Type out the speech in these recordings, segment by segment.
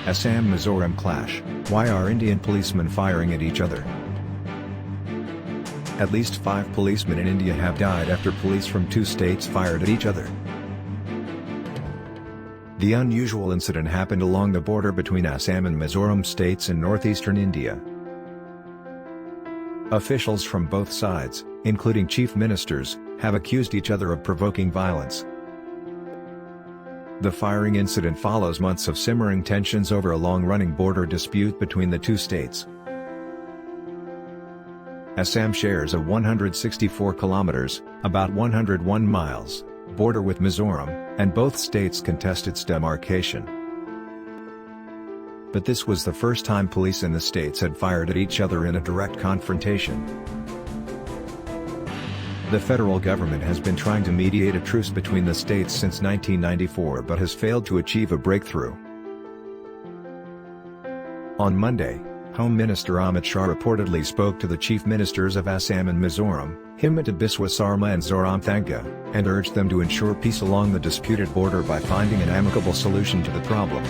Assam-Mizoram clash. Why are Indian policemen firing at each other? At least 5 policemen in India have died after police from 2 states fired at each other. The unusual incident happened along the border between Assam and Mizoram states in northeastern India. Officials from both sides, including chief ministers, have accused each other of provoking violence. The firing incident follows months of simmering tensions over a long-running border dispute between the 2 states. Assam shares a 164 kilometers, about 101 miles, border with Mizoram, and both states contest its demarcation. But this was the first time police in the states had fired at each other in a direct confrontation. The federal government has been trying to mediate a truce between the states since 1994 but has failed to achieve a breakthrough. On Monday, Home Minister Amit Shah reportedly spoke to the chief ministers of Assam and Mizoram, Himanta Biswa Sarma and Zoramthanga, and urged them to ensure peace along the disputed border by finding an amicable solution to the problem.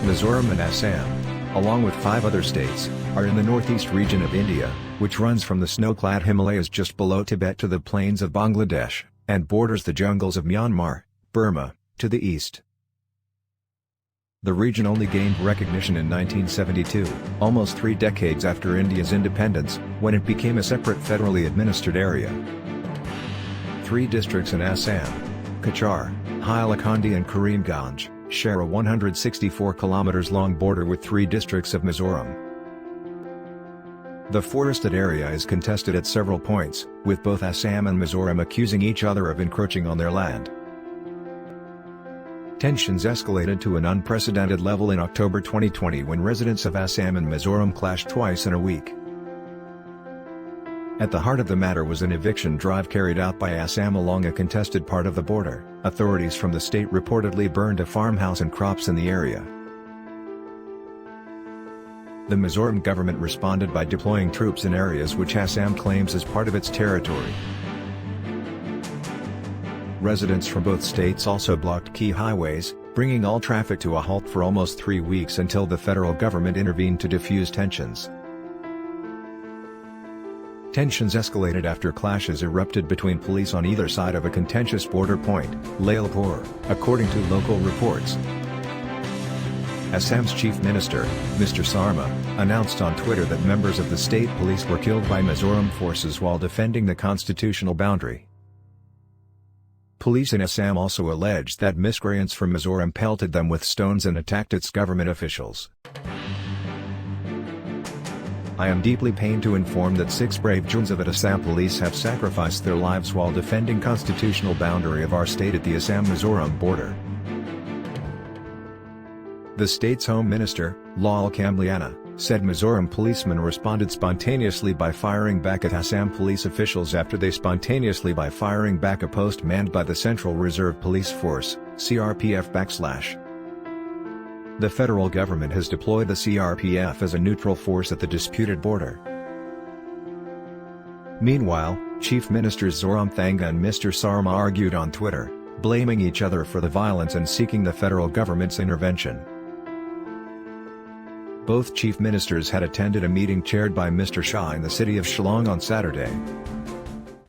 Mizoram and Assam, along with 5 other states, are in the northeast region of India, which runs from the snow-clad Himalayas just below Tibet to the plains of Bangladesh, and borders the jungles of Myanmar, Burma, to the east. The region only gained recognition in 1972, almost 3 decades after India's independence, when it became a separate federally administered area. 3 districts in Assam, Cachar, Hailakandi and Karimganj, share a 164 kilometers long border with 3 districts of Mizoram. The forested area is contested at several points, with both Assam and Mizoram accusing each other of encroaching on their land. Tensions escalated to an unprecedented level in October 2020 when residents of Assam and Mizoram clashed twice in a week. At the heart of the matter was an eviction drive carried out by Assam along a contested part of the border. Authorities from the state reportedly burned a farmhouse and crops in the area. The Mizoram government responded by deploying troops in areas which Assam claims as part of its territory. Residents from both states also blocked key highways, bringing all traffic to a halt for almost 3 weeks until the federal government intervened to defuse tensions. Tensions escalated after clashes erupted between police on either side of a contentious border point, Lalpur, according to local reports. Assam's chief minister, Mr. Sarma, announced on Twitter that members of the state police were killed by Mizoram forces while defending the constitutional boundary. Police in Assam also alleged that miscreants from Mizoram pelted them with stones and attacked its government officials. I am deeply pained to inform that 6 brave Juns of Assam police have sacrificed their lives while defending constitutional boundary of our state at the Assam-Mizoram border. The state's home minister, Lal Kamliana, said Mizoram policemen responded spontaneously by firing back at Assam police officials after they spontaneously by firing back a post manned by the Central Reserve Police Force, CRPF. The federal government has deployed the CRPF as a neutral force at the disputed border. Meanwhile, Chief Ministers Zoramthanga and Mr. Sarma argued on Twitter, blaming each other for the violence and seeking the federal government's intervention. Both chief ministers had attended a meeting chaired by Mr. Shah in the city of Shillong on Saturday.